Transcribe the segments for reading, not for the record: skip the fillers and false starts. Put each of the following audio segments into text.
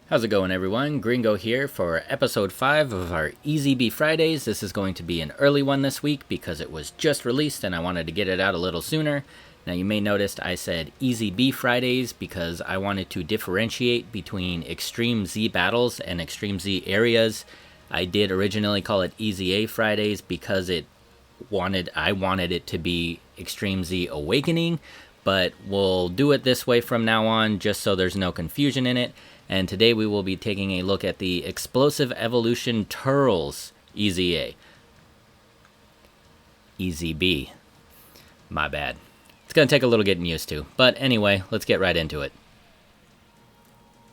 How's it going, everyone? Gringo here for episode 5 of our EZB Fridays. This is going to be an early one this week because it was just released and I wanted to get it out a little sooner. Now you may notice I said EZB Fridays because I wanted to differentiate between Extreme Z battles and Extreme Z areas. I did originally call it EZA Fridays because I wanted it to be Extreme Z Awakening, but we'll do it this way from now on just so there's no confusion in it. And today we will be taking a look at the Explosive Evolution Turles EZA. EZB. My bad. It's going to take a little getting used to. But anyway, let's get right into it.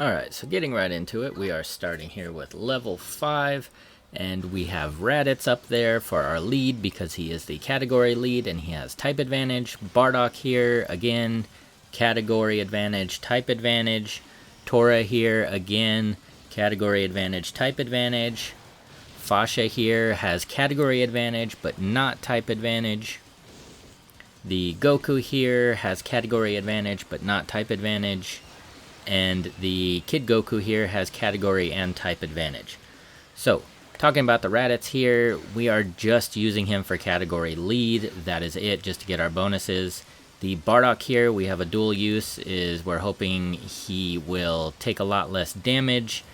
Alright, so getting right into it, we are starting here with level 5. And we have Raditz up there for our lead because he is the category lead and he has type advantage. Bardock here, again, category advantage, type advantage. Tora here, again, category advantage, type advantage. Fasha here has category advantage, but not type advantage. The Goku here has category advantage, but not type advantage. And the Kid Goku here has category and type advantage. So, talking about the Raditz here, we are just using him for category lead. That is it, just to get our bonuses. The Bardock here, we have a dual use, is we're hoping he will take a lot less damage,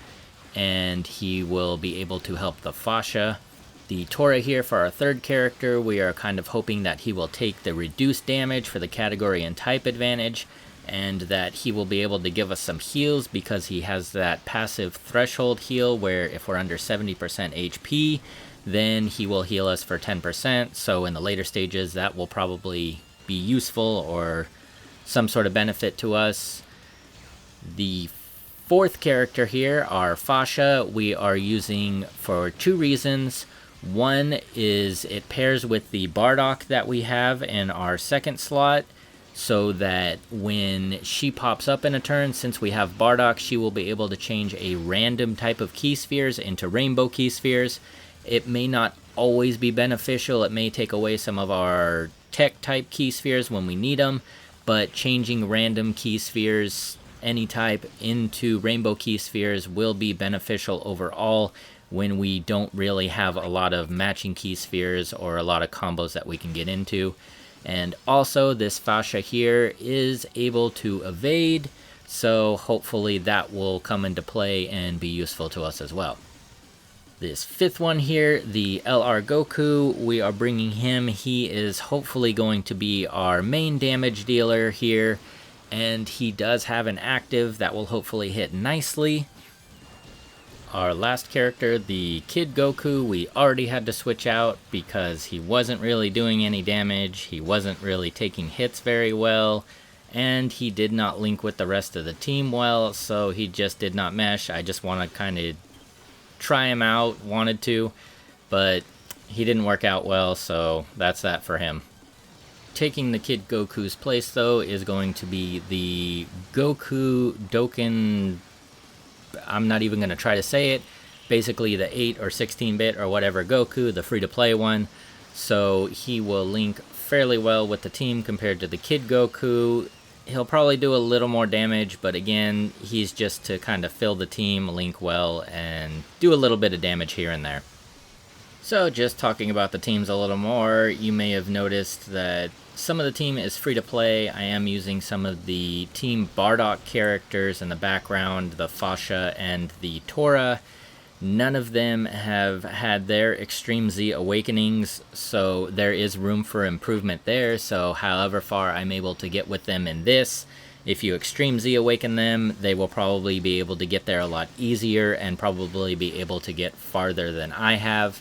and he will be able to help the Fasha. The Tora here for our third character, we are kind of hoping that he will take the reduced damage for the category and type advantage, and that he will be able to give us some heals because he has that passive threshold heal where if we're under 70% HP, then he will heal us for 10%, so in the later stages that will probably be useful or some sort of benefit to us. The fourth character here, our Fasha, we are using for two reasons. One is it pairs with the Bardock that we have in our second slot, so that when she pops up in a turn, since we have Bardock, she will be able to change a random type of key spheres into rainbow key spheres. It may not always be beneficial, it may take away some of our tech type key spheres when we need them, but changing random key spheres any type into rainbow key spheres will be beneficial overall when we don't really have a lot of matching key spheres or a lot of combos that we can get into. And also this Fasha here is able to evade, so hopefully that will come into play and be useful to us as well. This fifth one here, the LR Goku, we are bringing him. He is hopefully going to be our main damage dealer here, and he does have an active that will hopefully hit nicely. Our last character, the Kid Goku, we already had to switch out because he wasn't really doing any damage, he wasn't really taking hits very well, and he did not link with the rest of the team well, so he just did not mesh. I just want to kind of try him out, wanted to, but he didn't work out well, so that's that for him. Taking the Kid Goku's place, though, is going to be the Goku Doken, I'm not even going to try to say it, basically the 8 or 16-bit or whatever Goku, the free-to-play one, so he will link fairly well with the team compared to the Kid Goku. He'll probably do a little more damage, but again, he's just to kind of fill the team, link well, and do a little bit of damage here and there. So just talking about the teams a little more, you may have noticed that some of the team is free to play. I am using some of the Team Bardock characters in the background, the Fasha and the Tora. None of them have had their Extreme Z Awakenings, so there is room for improvement there. So however far I'm able to get with them in this, if you Extreme Z Awaken them, they will probably be able to get there a lot easier and probably be able to get farther than I have.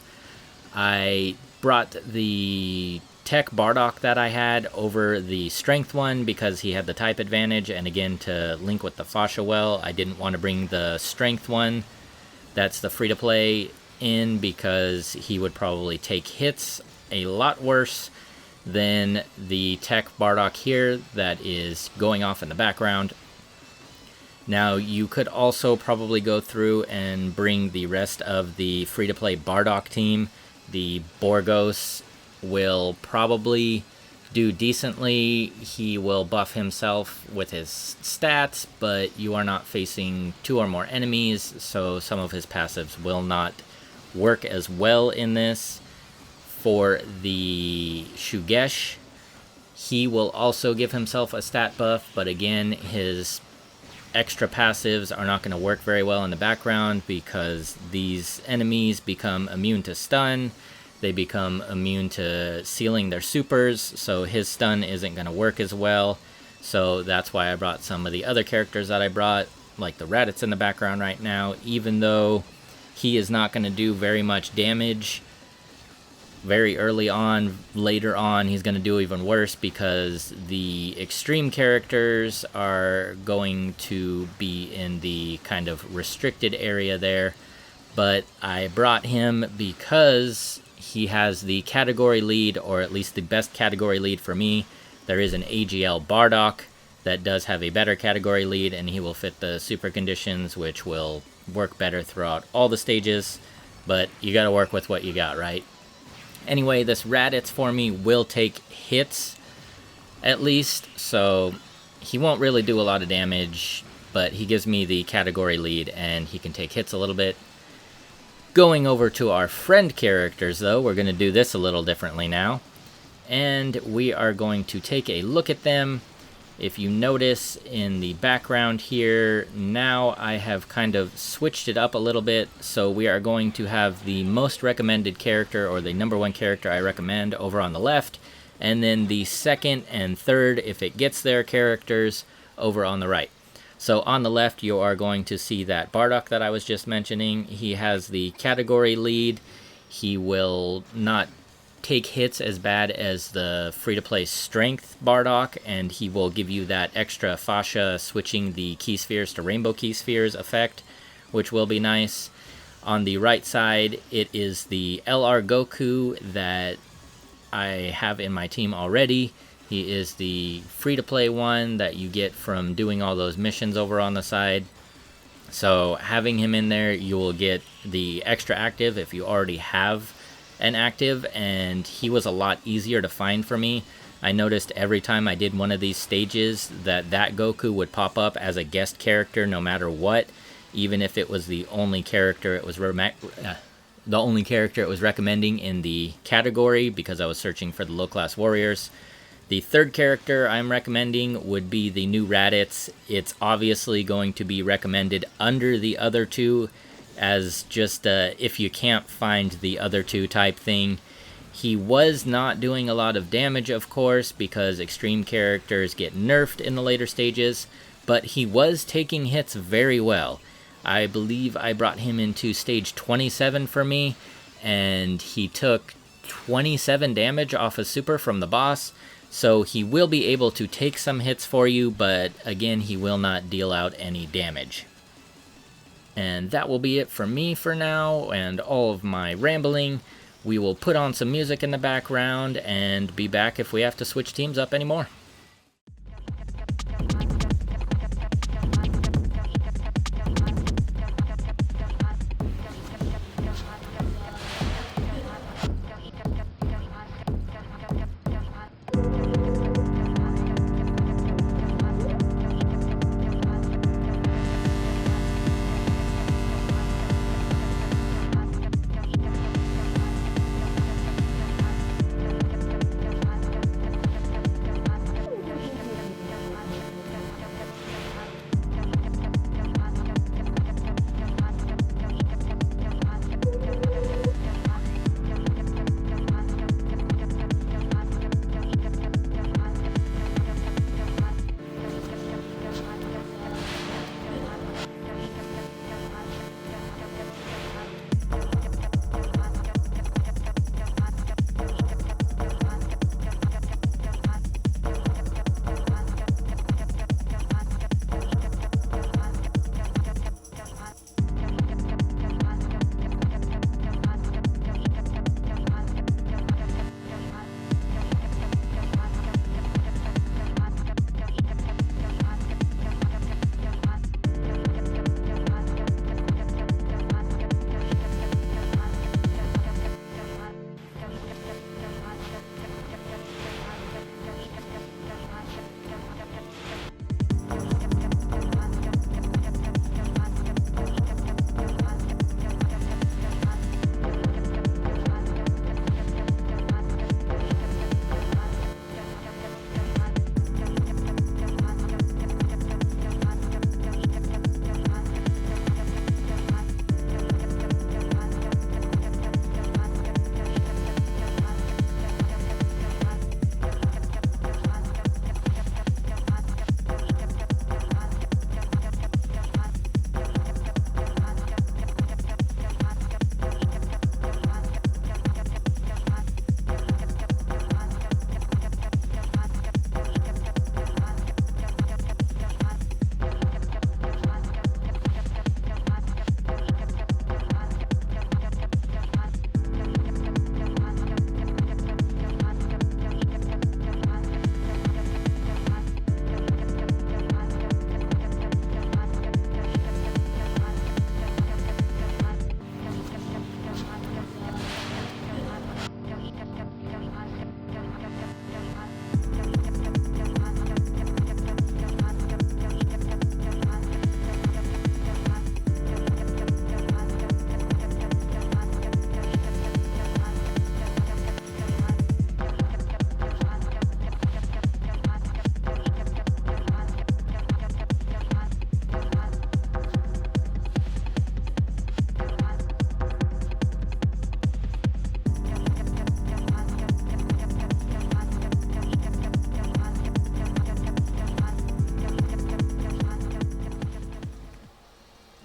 I brought the Tech Bardock that I had over the Strength one because he had the type advantage, and again to link with the Fasha well, I didn't want to bring the Strength one, that's the free-to-play, in because he would probably take hits a lot worse than the Tech Bardock here that is going off in the background. Now you could also probably go through and bring the rest of the free-to-play Bardock team. The Borgos will probably do decently. He will buff himself with his stats, but you are not facing 2 or more enemies, so some of his passives will not work as well in this. For the Shugesh, he will also give himself a stat buff, but again, his extra passives are not going to work very well in the background because these enemies become immune to stun. They become immune to sealing their supers, so his stun isn't going to work as well. So that's why I brought some of the other characters that I brought, like the Raditz in the background right now. Even though he is not going to do very much damage very early on, later on he's going to do even worse because the extreme characters are going to be in the kind of restricted area there. But I brought him because he has the category lead, or at least the best category lead for me. There is an AGL Bardock that does have a better category lead, and he will fit the super conditions, which will work better throughout all the stages. But you got to work with what you got, right? Anyway, this Raditz for me will take hits, at least, so he won't really do a lot of damage, but he gives me the category lead, and he can take hits a little bit. Going over to our friend characters, though, we're going to do this a little differently now. And we are going to take a look at them. If you notice in the background here, now I have kind of switched it up a little bit. So we are going to have the most recommended character, or the number 1 character I recommend, over on the left. And then the second and third, if it gets there, characters over on the right. So on the left, you are going to see that Bardock that I was just mentioning. He has the category lead. He will not take hits as bad as the free-to-play strength Bardock, and he will give you that extra fascia switching the key spheres to rainbow key spheres effect, which will be nice. On the right side, it is the LR Goku that I have in my team already. He is the free-to-play one that you get from doing all those missions over on the side. So having him in there, you will get the extra active if you already have an active, and he was a lot easier to find for me. I noticed every time I did one of these stages that Goku would pop up as a guest character no matter what, even if it was the only character it was recommending in the category, because I was searching for the low-class warriors. The third character I'm recommending would be the new Raditz. It's obviously going to be recommended under the other two as just if you can't find the other two type thing. He was not doing a lot of damage, of course, because extreme characters get nerfed in the later stages, but he was taking hits very well. I believe I brought him into stage 27 for me, and he took 27 damage off a super from the boss. So he will be able to take some hits for you, but again, he will not deal out any damage. And that will be it for me for now, and all of my rambling. We will put on some music in the background and be back if we have to switch teams up anymore.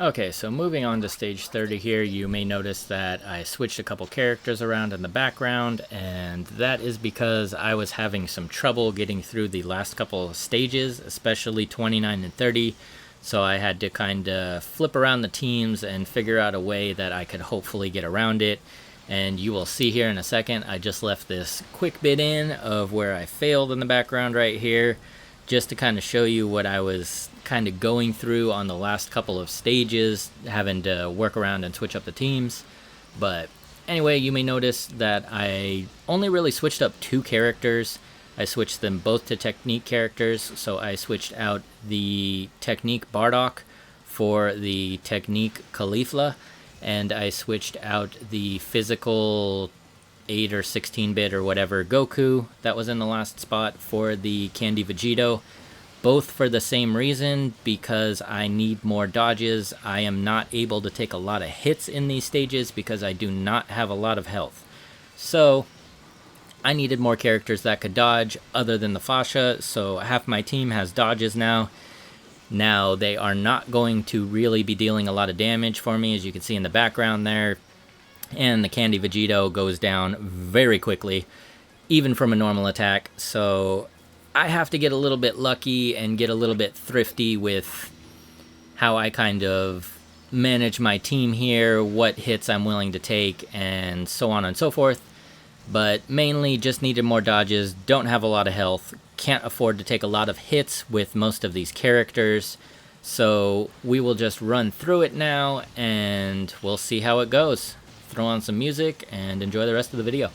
Okay, so moving on to stage 30 here, you may notice that I switched a couple characters around in the background, and that is because I was having some trouble getting through the last couple of stages, especially 29 and 30, so I had to kind of flip around the teams and figure out a way that I could hopefully get around it. And you will see here in a second, I just left this quick bit in of where I failed in the background right here, just to kind of show you what I was kind of going through on the last couple of stages, having to work around and switch up the teams. But anyway, you may notice that I only really switched up 2 characters. I switched them both to technique characters, so I switched out the technique Bardock for the technique Caulifla, and I switched out the physical 8 or 16-bit or whatever Goku that was in the last spot for the Candy Vegito, both for the same reason, because I need more dodges. I am not able to take a lot of hits in these stages because I do not have a lot of health. So I needed more characters that could dodge other than the Fascia, so half my team has dodges now. Now, they are not going to really be dealing a lot of damage for me, as you can see in the background there. And the Candy Vegito goes down very quickly, even from a normal attack. So I have to get a little bit lucky and get a little bit thrifty with how I kind of manage my team here, what hits I'm willing to take, and so on and so forth. But mainly just needed more dodges, don't have a lot of health, can't afford to take a lot of hits with most of these characters. So we will just run through it now, and we'll see how it goes. Throw on some music and enjoy the rest of the video.